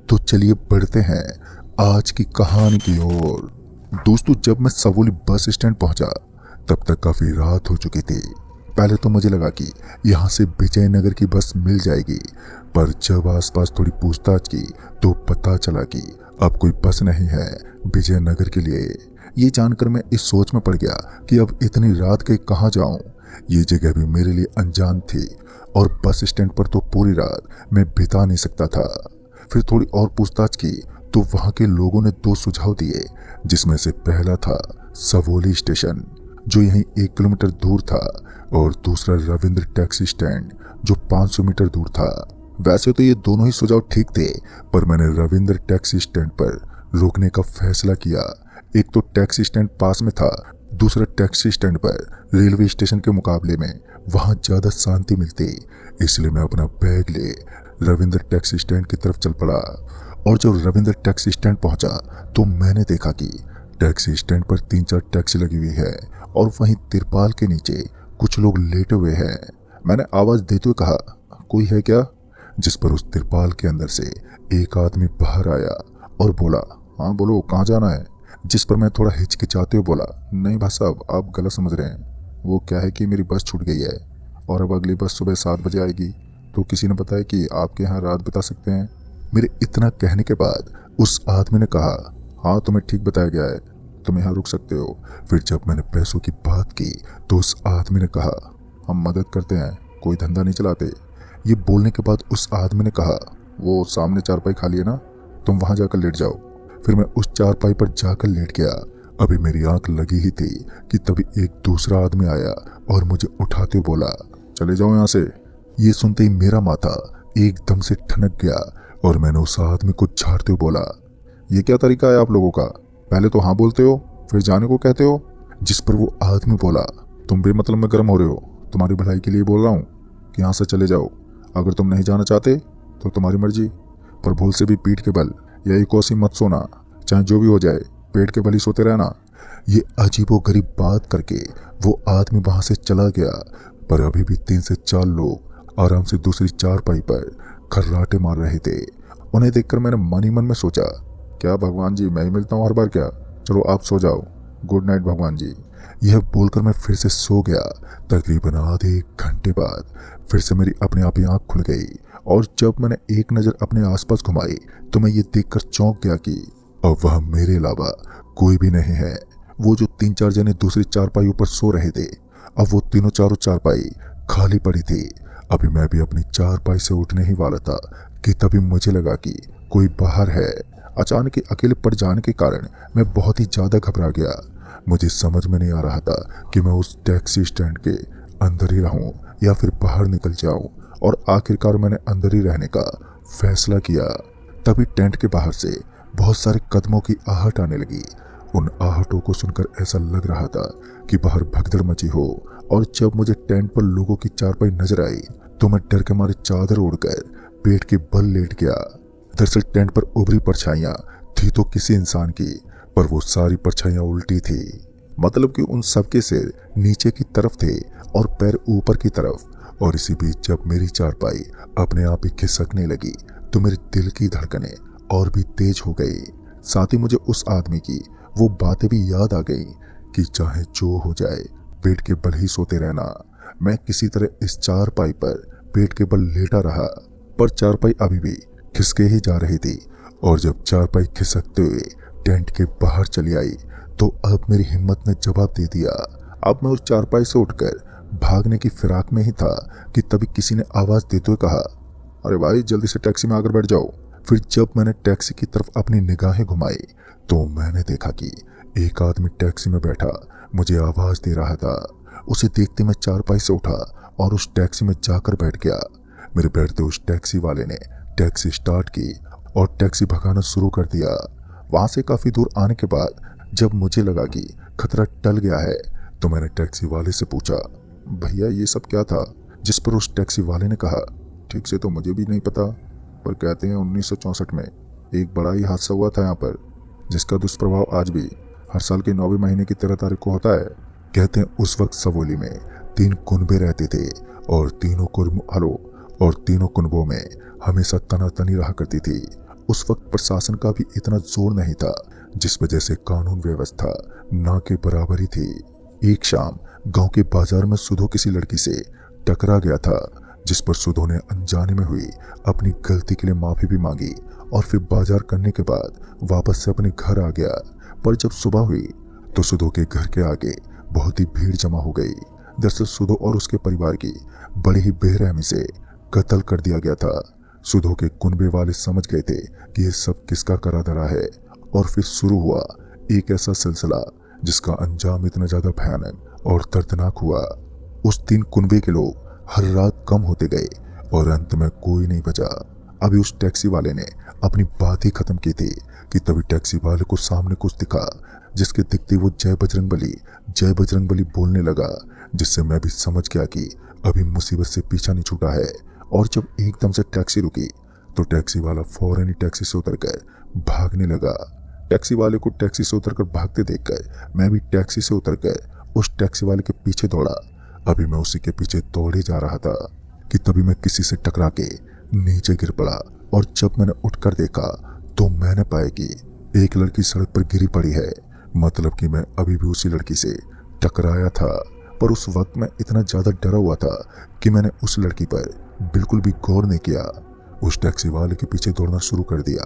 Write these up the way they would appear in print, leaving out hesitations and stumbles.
तो चलिए बढ़ते हैं आज की कहानी की ओर। दोस्तों, जब मैं सवोली बस स्टैंड पहुंचा तब तक काफी रात हो चुकी थी। पहले तो मुझे लगा कि यहाँ से विजयनगर की बस मिल जाएगी, पर जब आसपास थोड़ी पूछताछ की तो पता चला कि अब कोई बस नहीं है विजयनगर के लिए। ये जानकर मैं इस सोच में पड़ गया कि अब इतनी रात के कहाँ जाऊं। ये जगह भी मेरे लिए अनजान थी और बस स्टैंड पर तो पूरी रात मैं बिता नहीं सकता था। फिर थोड़ी और पूछताछ की तो वहां के लोगों ने दो सुझाव दिए, जिसमें से पहला था सवोली स्टेशन जो यहीं 1 किलोमीटर दूर था, और दूसरा रविंद्र टैक्सी स्टैंड जो 500 मीटर दूर था। वैसे तो ये दोनों ही सुझाव ठीक थे, पर मैंने रविंद्र टैक्सी स्टैंड पर रुकने का फैसला किया। एक तो टैक्सी स्टैंड पास में था, दूसरा टैक्सी स्टैंड पर रेलवे स्टेशन के मुकाबले में वहां ज्यादा शांति मिलती, इसलिए मैं अपना बैग ले रविंद्र टैक्सी स्टैंड की तरफ चल पड़ा। और जब रविंद्र टैक्सी स्टैंड पहुंचा तो मैंने देखा कि टैक्सी स्टैंड पर 3-4 टैक्सी लगी हुई है और वहीं तिरपाल के नीचे कुछ लोग लेटे हुए हैं। मैंने आवाज देते हुए कहा, कोई है क्या? जिस पर उस तिरपाल के अंदर से एक आदमी बाहर आया और बोला, हाँ बोलो, कहाँ जाना है? जिस पर मैं थोड़ा हिचकिचाते हुए बोला, नहीं भाई साहब, आप गलत समझ रहे हैं। वो क्या है कि मेरी बस छूट गई है और अब अगली बस सुबह 7 बजे आएगी, तो किसी ने बताया कि आपके यहाँ रात बिता सकते हैं। मेरे इतना कहने के बाद उस आदमी ने कहा, हाँ तुम्हें ठीक बताया गया है, तुम यहाँ रुक सकते हो। फिर जब मैंने पैसों की बात की तो उस आदमी ने कहा, हम मदद करते हैं, कोई धंधा नहीं चलाते। ये बोलने के बाद उस आदमी ने कहा, वो सामने चारपाई खाली है ना, तुम वहां जाकर लेट जाओ। फिर मैं उस चारपाई पर जाकर लेट गया। अभी मेरी आंख लगी ही थी कि तभी एक दूसरा आदमी आया और मुझे उठाते हुए बोला, चले जाओ यहाँ से। ये सुनते ही मेरा माथा एकदम से ठनक गया और मैंने उस आदमी को झाड़ते हुए बोला, ये क्या तरीका है आप लोगों का? पहले तो हाँ बोलते हो, फिर जाने को कहते हो। जिस पर वो आदमी बोला, तुम बेमतलब में गर्म हो रहे हो, तुम्हारी भलाई के लिए बोल रहा हूँ कि यहाँ से चले जाओ। अगर तुम नहीं जाना चाहते तो तुम्हारी मर्जी, पर भूल से भी पीठ के बल या एक औसी मत सोना, चाहे जो भी हो जाए, पेट के बल ही सोते रहना। ये अजीबोगरीब बात करके वो आदमी वहां से चला गया, पर अभी भी 3 से 4 लोग आराम से दूसरी चारपाई पर खर्राटे मार रहे थे। उन्हें देखकर मैंने मन ही मन में सोचा, क्या भगवान जी, मैं ही मिलता हूँ हर बार क्या? चलो आप सो जाओ, गुड नाइट भगवान जी। यह बोलकर मैं फिर से सो गया। तकरीबन आधे 1 घंटे बाद फिर से मेरी अपने आप ही आंख खुल गई, और जब मैंने एक नज़र अपने आसपास घुमाई तो मैं ये देखकर चौंक गया कि अब वह मेरे अलावा कोई भी नहीं है। वो जो 3-4 जने दूसरी चारपाई पर सो रहे थे, अब वो तीनों चारों चारपाई खाली पड़ी थी। अभी मैं भी अपनी चारपाई से उठने ही वाला था कि तभी मुझे लगा कि कोई बाहर है। अचानक ही अकेले पड़ जाने के कारण मैं बहुत ही ज्यादा घबरा गया। मुझे समझ में नहीं आ रहा था कि मैं उस टैक्सी स्टैंड के अंदर ही रहूं या फिर बाहर निकल जाऊं, और आखिरकार मैंने अंदर ही रहने का फैसला किया। तभी टेंट के बाहर से बहुत सारे कदमों की आहट आने लगी। उन आहटों को सुनकर ऐसा लग रहा था कि बाहर भगदड़ मची हो, और जब मुझे टेंट पर लोगों की चारपाई नजर आई तो मैं डर के मारे चादर ओढ़कर पेट के बल लेट गया। दरअसल टेंट पर उभरी परछाइयां थी तो किसी इंसान की, पर वो सारी परछाइयां उल्टी थी। मतलब कि उन सबके सिर नीचे की तरफ थे और पैर ऊपर की तरफ। और इसी बीच जब मेरी चारपाई अपने आप ही खिसकने लगी तो मेरे दिल की धड़कनें और भी तेज हो गई। साथ ही मुझे उस आदमी की वो बातें भी याद आ गई कि चाहे जो हो जाए, पेट के बल ही सोते रहना। मैं किसी तरह इस चारपाई पर पेट के बल लेटा रहा, पर चारपाई अभी भी खिसके ही जा रही थी। और जब चारपाई खिसकते हुए टेंट के बाहर चली आई तो अब मेरी हिम्मत ने जवाब दे दिया। अब मैं उस चारपाई से उठकर भागने की फिराक में ही था कि तभी किसी ने आवाज देते हुए कहा, अरे भाई जल्दी से टैक्सी में आकर बैठ जाओ। फिर जब मैंने टैक्सी की तरफ अपनी निगाहें घुमाई तो मैंने देखा कि एक आदमी टैक्सी में बैठा मुझे आवाज दे रहा था। उसे देखते मैं चारपाई से उठा और उस टैक्सी में जाकर बैठ गया। मेरे बैठते उस टैक्सी वाले ने टैक्सी स्टार्ट की और टैक्सी भगाना शुरू कर दिया। वहां से काफी दूर आने के बाद जब मुझे लगा कि खतरा टल गया है तो मैंने टैक्सी वाले से पूछा, भैया ये सब क्या था? जिस पर उस टैक्सी वाले ने कहा, ठीक से तो मुझे भी नहीं पता, पर कहते हैं 1964 में एक बड़ा ही हादसा हुआ था यहाँ पर, जिसका दुष्प्रभाव आज भी हर साल के 9वें महीने की 13 तारीख को होता है। कहते हैं उस वक्त सवोली में 3 कुनबे रहते थे और तीनों कुनबों में हमेशा तनातनी रहा करती थी। उस वक्त प्रशासन का भी इतना जोर नहीं था, जिस वजह से कानून व्यवस्था ना के बराबर ही थी। एक शाम गांव के बाजार में सुधो किसी लड़की से टकरा गया था, जिस पर सुधो ने अनजाने में हुई अपनी गलती के लिए माफी भी मांगी और फिर बाजार करने के बाद वापस से अपने घर आ गया। पर जब सुबह हुई तो सुधो के घर के आगे बहुत ही भीड़ जमा हो गई। दरअसल सुधो और उसके परिवार की बड़ी ही बेरहमी से कत्ल कर दिया गया था। सुधो के कुनबे वाले समझ गए थे कि ये सब किसका करा धरा है, और फिर शुरू हुआ एक ऐसा सिलसिला जिसका अंजाम इतना ज्यादा भयानक और दर्दनाक हुआ। उस दिन कुनबे के लोग हर रात कम होते गए और अंत में कोई नहीं बचा। अभी उस टैक्सी वाले ने अपनी बात ही खत्म की थी कि तभी टैक्सी वाले को सामने कुछ दिखा, जिसके दिखते वो जय बजरंग बली बोलने लगा, जिससे मैं भी समझ गया कि अभी मुसीबत से पीछा नहीं छूटा है। और जब एकदम से टैक्सी रुकी तो टैक्सी वाला फौरन ही टैक्सी से उतरकर भागने लगा। टैक्सी वाले को टैक्सी से उतरकर भागते देखकर मैं भी टैक्सी से उतरकर उस टैक्सी वाले के पीछे दौड़ा। अभी मैं उसी के पीछे दौड़े जा रहा था कि तभी मैं किसी से टकरा के नीचे गिर पड़ा, और जब मैंने उठकर देखा तो मैंने पाया कि एक लड़की सड़क पर गिरी पड़ी है। मतलब कि मैं अभी भी उसी लड़की से टकराया था। पर उस वक्त मैं इतना ज्यादा डरा हुआ था कि मैंने उस लड़की पर बिल्कुल भी गौर नहीं किया। उस टैक्सी वाले के पीछे दौड़ना शुरू कर दिया,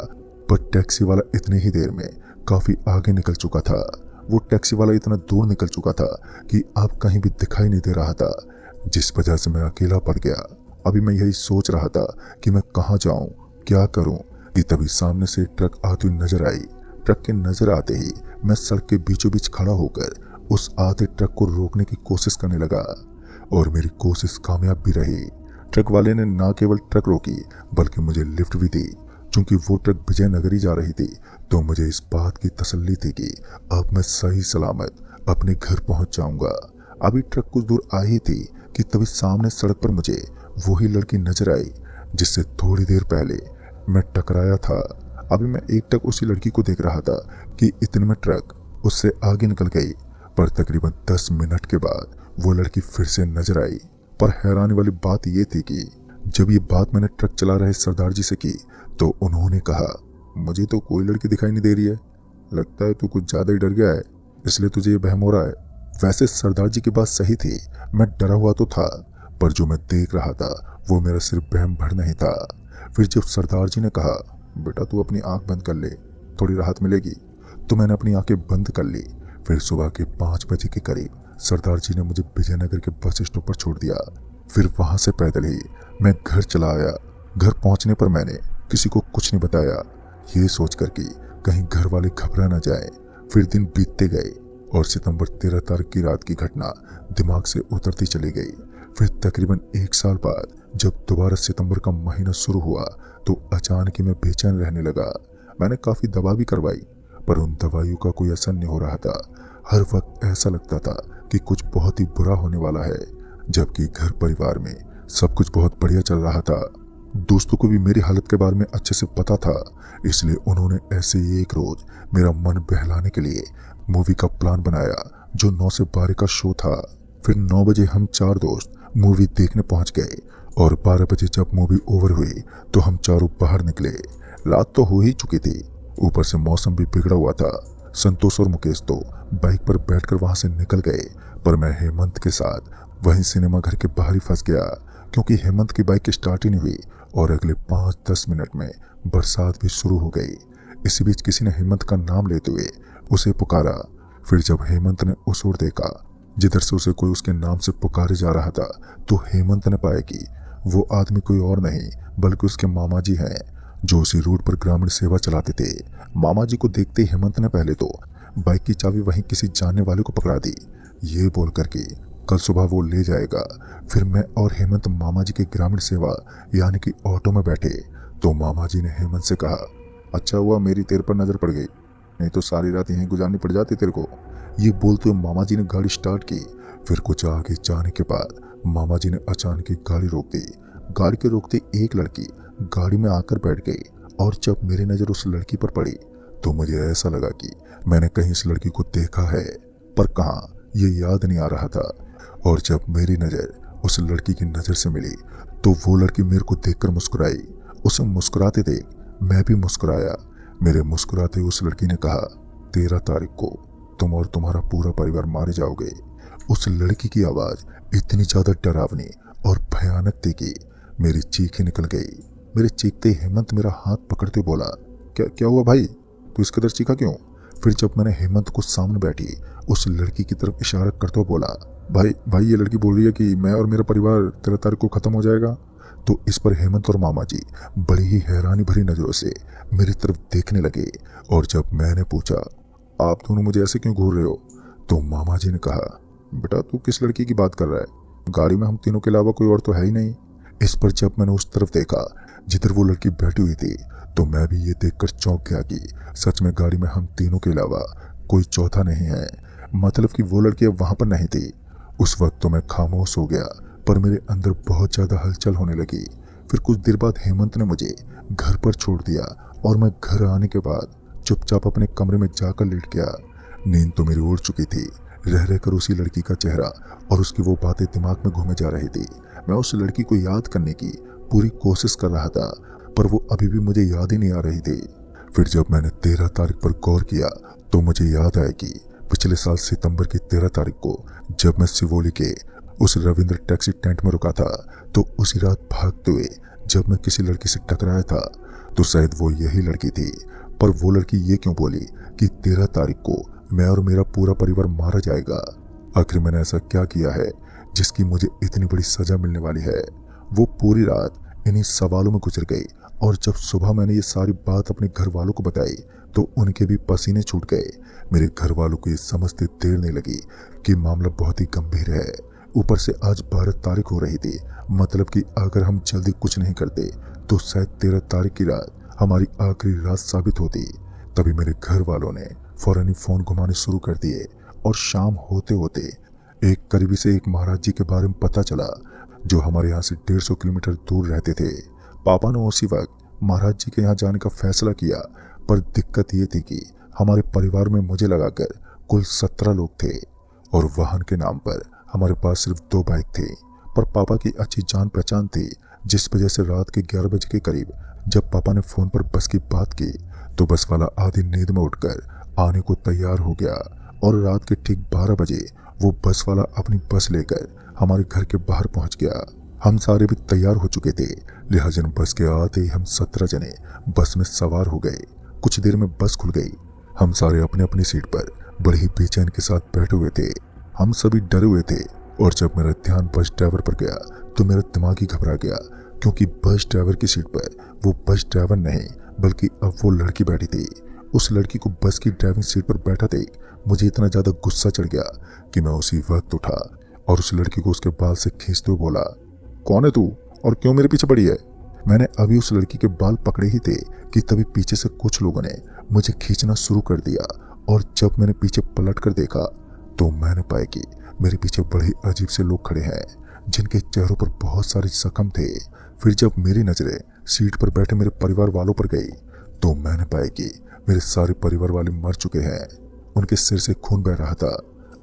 पर टैक्सी वाला इतने ही देर में काफी आगे निकल चुका था। वो टैक्सी वाला इतना दूर निकल चुका था कि अब कहीं भी दिखाई नहीं दे रहा था, जिस वजह से मैं अकेला पड़ गया। अभी मैं यही सोच रहा था कि मैं कहाँ जाऊं, क्या करूं, कि तभी सामने से ट्रक आती हुई नजर आई। ट्रक के नजर आते ही मैं सड़क के बीचों बीच खड़ा होकर उस आते ट्रक को रोकने की कोशिश करने लगा, और मेरी कोशिश कामयाब भी रही। ट्रक वाले ने न केवल ट्रक रोकी बल्कि मुझे लिफ्ट भी दी। चूंकि वो ट्रक विजयनगर ही जा रही थी तो मुझे इस बात की तसल्ली थी कि अब मैं सही सलामत अपने घर पहुंच जाऊंगा। अभी ट्रक कुछ दूर आई थी कि तभी सामने सड़क पर मुझे वही लड़की नजर आई जिससे थोड़ी देर पहले मैं टकराया था। अभी मैं एक टक उसी लड़की को देख रहा था कि इतने में ट्रक उससे आगे निकल गई। पर तकरीबन 10 मिनट के बाद वो लड़की फिर से नजर आई। पर हैरानी वाली बात ये थी कि जब ये बात मैंने ट्रक चला रहे सरदार जी से की तो उन्होंने कहा, मुझे तो कोई लड़की दिखाई नहीं दे रही है, लगता है तू कुछ ज्यादा ही डर गया है, इसलिए तुझे ये वहम हो रहा है। वैसे सरदार जी की बात सही थी, मैं डरा हुआ तो था, पर जो मैं देख रहा था वो मेरा सिर्फ वहम भर नहीं था। फिर जब सरदार जी ने कहा, बेटा तू अपनी आंख बंद कर ले, थोड़ी राहत मिलेगी, तो मैंने अपनी आंखें बंद कर ली। फिर सुबह के 5 बजे के करीब सरदार जी ने मुझे विजयनगर के बस स्टॉप पर छोड़ दिया। फिर वहां से पैदल ही मैं घर चला आया। घर पहुंचने पर मैंने किसी को कुछ नहीं बताया, ये सोचकर कि कहीं घर वाले घबरा न जाए। फिर दिन बीतते गए और सितंबर 13 तारीख की रात की घटना दिमाग से उतरती चली गई। फिर तकरीबन 1 साल बाद जब दोबारा सितंबर का महीना शुरू हुआ तो अचानक ही मैं बेचैन रहने लगा। मैंने काफी दवा भी करवाई पर उन दवाइयों का कोई असर नहीं हो रहा था। हर वक्त ऐसा लगता था कि कुछ बहुत ही बुरा होने वाला है, जबकि घर परिवार में सब कुछ बहुत बढ़िया चल रहा था। दोस्तों को भी मेरी हालत के बारे में अच्छे से पता था, इसलिए उन्होंने ऐसे ही एक रोज मेरा मन बहलाने के लिए मूवी का प्लान बनाया, जो 9 से 12 का शो था। फिर 9 बजे हम 4 दोस्त मूवी देखने पहुंच गए और 12 बजे जब मूवी ओवर हुई तो हम चारों बाहर निकले। रात तो हो ही चुकी थी, ऊपर से मौसम भी बिगड़ा हुआ था। संतोष और मुकेश तो बाइक पर बैठकर वहां से निकल गए, पर मैं हेमंत के साथ वहीं सिनेमा घर के बाहर ही फंस गया, क्योंकि हेमंत की बाइक स्टार्ट ही नहीं हुई और अगले 5-10 मिनट में बरसात भी शुरू हो गई। इसी बीच किसी ने हेमंत का नाम लेते हुए उसे पुकारा। फिर जब हेमंत ने उस ओर देखा जिधर से उसे कोई उसके नाम से पुकारे जा रहा था, तो हेमंत ने पाया कि वो आदमी कोई और नहीं बल्कि उसके मामा जी हैं, जो उसी रोड पर ग्रामीण सेवा चलाते थे। मामा जी को देखते ही हेमंत ने पहले तो बाइक की चाबी वहीं किसी जानने वाले को पकड़ा दी, ये बोल कर कि कल सुबह वो ले जाएगा। फिर मैं और हेमंत मामा जी के ग्रामीण सेवा यानी कि ऑटो में बैठे, तो मामा जी ने हेमंत से कहा, अच्छा हुआ मेरी तेरे पर नजर पड़ गई, नहीं तो सारी रात यहीं गुजारनी पड़ जाती तेरे को। ये बोलते हुए मामा जी ने गाड़ी स्टार्ट की। फिर कुछ आगे जाने के बाद मामा जी ने अचानक ही गाड़ी रोक दी। गाड़ी के रोकते एक लड़की गाड़ी में आकर बैठ गई, और जब मेरी नजर उस लड़की पर पड़ी तो मुझे ऐसा लगा कि मैंने कहीं इस लड़की को देखा है, पर कहाँ ये याद नहीं आ रहा था। और जब मेरी नजर उस लड़की की नजर से मिली तो वो लड़की मेरे को देखकर मुस्कुराई। उसे मुस्कुराते देख मैं भी मुस्कुराया। मेरे मुस्कुराते उस लड़की ने कहा, 13 तारीख को तुम और तुम्हारा पूरा परिवार मारे जाओगे। उस लड़की की आवाज इतनी ज्यादा डरावनी और भयानक थी कि मेरी चीख ही निकल गई। मेरे चीखते ही हेमंत मेरा हाथ पकड़ते बोला, क्या क्या हुआ भाई, तू इस कदर चीखा क्यों? फिर जब मैंने हेमंत को सामने बैठी उस लड़की की तरफ इशारा करते हुए बोला, भाई ये लड़की बोल रही है कि मैं और मेरा परिवार 13 तारीख को खत्म हो जाएगा। तो इस पर हेमंत और मामा जी बड़ी ही हैरानी भरी नजरों से मेरी तरफ देखने लगे। और जब मैंने पूछा, आप दोनों मुझे ऐसे क्यों घूर रहे हो, तो मामा जी ने कहा, बेटा तू किस लड़की की बात कर रहा है? गाड़ी में हम तीनों के अलावा कोई और तो है ही नहीं। इस पर जब मैंने उस तरफ देखा जिधर वो लड़की बैठी हुई थी, तो मैं भी ये देखकर चौंक गया कि सच में गाड़ी में हम तीनों के अलावा कोई चौथा नहीं है। मतलब कि वो लड़की अब वहां पर नहीं थी। उस वक्त तो मैं खामोश हो गया, पर मेरे अंदर बहुत ज्यादा हलचल होने लगी। फिर कुछ देर बाद हेमंत ने मुझे घर पर छोड़ दिया और मैं घर आने के बाद चुपचाप अपने कमरे में जाकर लेट गया। नींद तो मेरी उड़ चुकी थी। रह रहकर उसी लड़की का चेहरा और उसकी वो बातें दिमाग में घूमे जा रही थी। मैं उस लड़की को याद करने की पूरी कोशिश कर रहा था, पर वो अभी भी मुझे याद ही नहीं आ रही थी। फिर जब मैंने 13 तारीख पर गौर किया तो मुझे याद आया कि पिछले साल सितंबर की 13 तारीख को जब मैं सिवोली के उस रविंद्र टैक्सी टेंट में रुका था, तो उसी रात भागते हुए जब मैं किसी लड़की से टकराया था, तो शायद वो यही लड़की थी। पर वो लड़की ये क्यों बोली कि 13 तारीख को मैं और मेरा पूरा परिवार मारा जाएगा? आखिर मैंने ऐसा क्या किया है जिसकी मुझे इतनी बड़ी सजा मिलने वाली है? वो पूरी रात इन्हीं सवालों में गुजर गई और जब सुबह मैंने ये सारी बात अपने घर वालों को बताई तो उनके भी पसीने छूट गए। मेरे घर वालों को ये समझते देर नहीं लगी कि मामला बहुत ही गंभीर है। ऊपर से आज 12 तारीख हो रही थी, मतलब कि अगर हम जल्दी कुछ नहीं करते तो शायद 13 तारीख की रात हमारी आखिरी रात साबित होती। तभी मेरे घर वालों ने फौरन ही फोन घुमाने शुरू कर दिए और शाम होते होते एक करीबी से एक महाराज जी के बारे में पता चला जो हमारे यहाँ से 150 किलोमीटर दूर रहते थे। पापा ने उसी वक्त महाराज जी के यहाँ जाने का फैसला किया, पर दिक्कत ये थी कि हमारे परिवार में मुझे लगाकर कुल 17 लोग थे और वाहन के नाम पर हमारे पास सिर्फ 2 बाइक थे। पर पापा की अच्छी जान पहचान थी, जिस वजह से रात के 11 बजे के करीब जब पापा ने फोन पर बस की बात की तो बस वाला आधी नींद में उठकर आने को तैयार हो गया और रात के ठीक 12 बजे वो बस वाला अपनी बस लेकर हमारे घर के बाहर पहुंच गया। हम सारे भी तैयार हो चुके थे, लिहाजा बस के आते ही हम 17 जने बस में सवार हो गए। कुछ देर में बस खुल गई। हम सारे अपने अपनी सीट पर बड़े ही बेचैन के साथ बैठे हुए थे। हम सभी डरे हुए थे और जब मेरा ध्यान बस ड्राइवर पर गया तो मेरा दिमाग ही घबरा गया, क्योंकि बस ड्राइवर की सीट पर वो बस ड्राइवर नहीं बल्कि अब वो लड़की बैठी थी। उस लड़की को बस की ड्राइविंग सीट पर बैठा देख मुझे इतना ज्यादा गुस्सा चढ़ गया कि मैं उसी वक्त उठा और उस लड़की को उसके बाल से खींचते हुए बोला, कौन है तू और क्यों मेरे पीछे पड़ी है? मैंने अभी उस लड़की के बाल पकड़े ही थे कि तभी पीछे से कुछ लोगों ने मुझे खींचना शुरू कर दिया और जब मैंने पीछे पलट कर देखा तो मैंने पाया कि मेरे पीछे बड़े ही अजीब से लोग खड़े हैं जिनके चेहरों पर बहुत सारे जख्म थे। फिर जब मेरी नजरें सीट पर बैठे मेरे परिवार वालों पर गई तो मैंने पाया कि मेरे सारे परिवार वाले मर चुके हैं। उनके सिर से खून बह रहा था।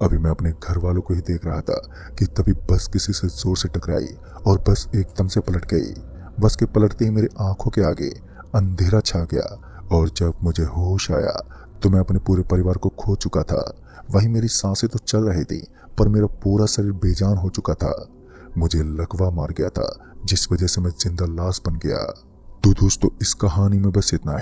अभी मैं अपने घर वालों को ही देख रहा था कि तभी बस किसी से जोर से टकराई और बस एकदम से पलट गई। बस के पलटते ही मेरी आंखों के आगे अंधेरा छा गया और जब मुझे होश आया तो मैं अपने पूरे परिवार को खो चुका था। वहीं मेरी सांसें तो चल रही थी पर मेरा पूरा शरीर बेजान हो चुका था। मुझे लकवा मार गया था जिस वजह से मैं जिंदा लाश बन गया। तो दोस्तों इस कहानी में बस इतना है।